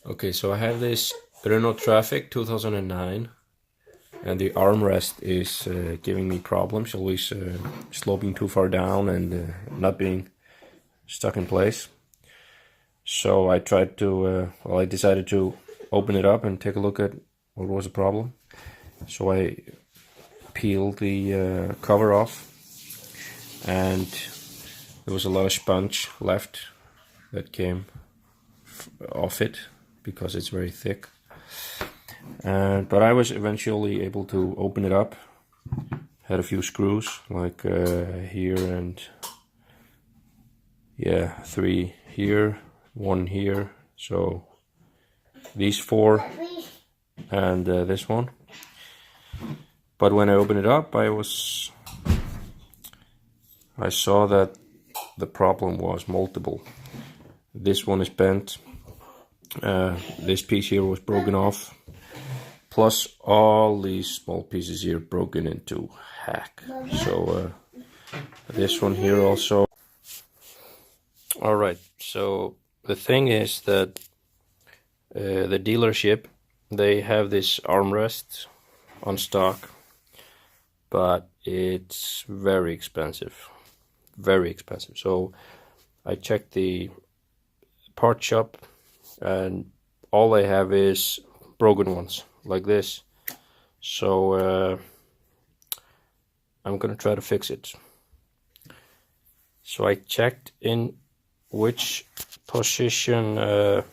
Okay, so I have this Renault Trafic 2009, and the armrest is giving me problems, always sloping too far down and not being stuck in place. So I tried to, I decided to open it up and take a look at what was the problem. So I peeled the cover off, and there was a lot of sponge left that came off it because it's very thick. But I was eventually able to open it up. Had a few screws like here and yeah, 3 here, 1 here, so these 4 and this one. But when I opened it up, I saw that the problem was multiple. This one is bent, this piece here was broken off, plus all these small pieces here broken into hack. So this one here also. Alright, so the thing is that the dealership, they have this armrest on stock, but it's very expensive. Very expensive. So I checked the part shop and all they have is broken ones like this. So I'm gonna try to fix it. So I checked in which position the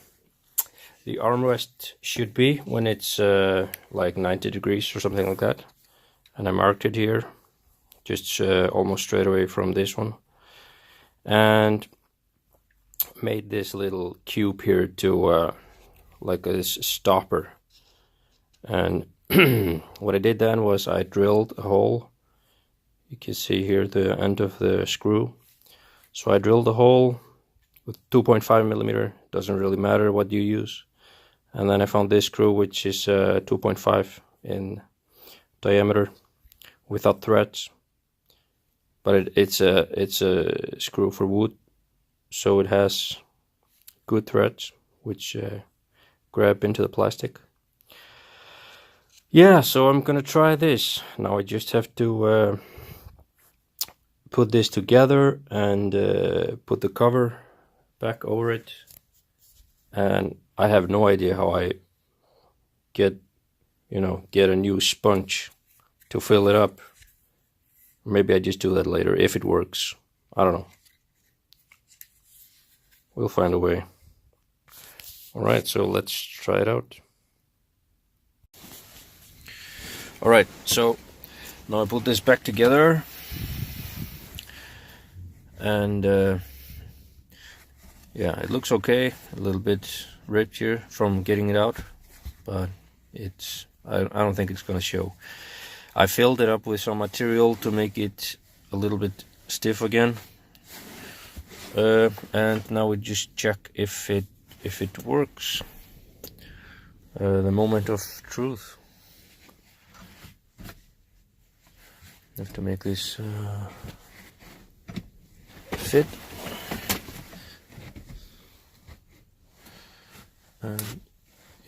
armrest should be when it's like 90 degrees or something like that, and I marked it here just almost straight away from this one, and made this little cube here to like this stopper. And what I did then was I drilled a hole. You can see here the end of the screw. So I drilled a hole with 2.5 millimeter, doesn't really matter what you use. And then I found this screw, which is 2.5 in diameter without threads. But it's a screw for wood, so it has good threads which grab into the plastic. Yeah, so I'm gonna try this. Now I just have to put this together and put the cover back over it, and I have no idea how I get a new sponge to fill it up. Maybe I just do that later if it works. I don't know. We'll find a way. Alright, so let's try it out. Alright, so now I put this back together, and yeah, it looks okay. A little bit ripped here from getting it out, but I don't think it's gonna show. I filled it up with some material to make it a little bit stiff again, and now we just check if it works. The moment of truth. I have to make this fit. And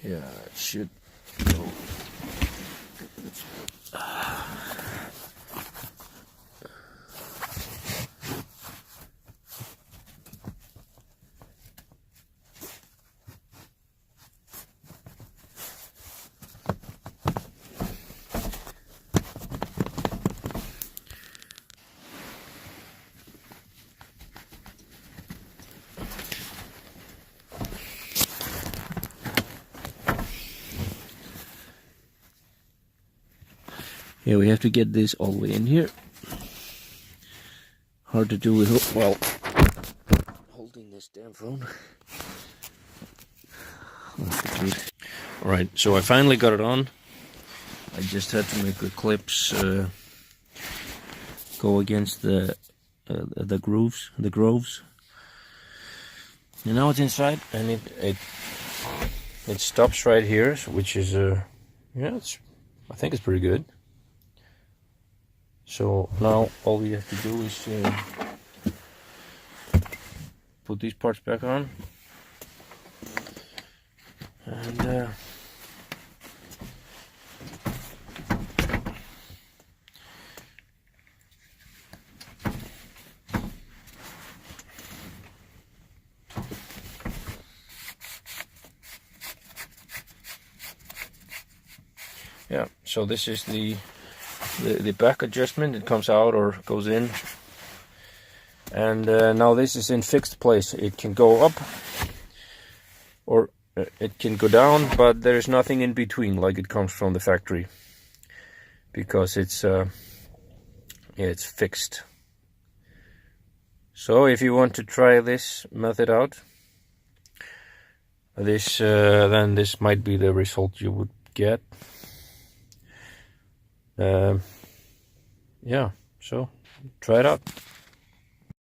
yeah, it should go. Yeah, we have to get this all the way in here. Hard to do with, well, holding this damn phone. Alright, so I finally got it on. I just had to make the clips go against the grooves, the groves. And now it's inside, and it stops right here, which is yeah, I think it's pretty good. So now all we have to do is put these parts back on, And yeah, so this is the back adjustment. It comes out or goes in. And now this is in fixed place. It can go up or it can go down, but there's nothing in between like it comes from the factory, because it's fixed. So if you want to try this method out, then this might be the result you would get. Yeah, so try it out.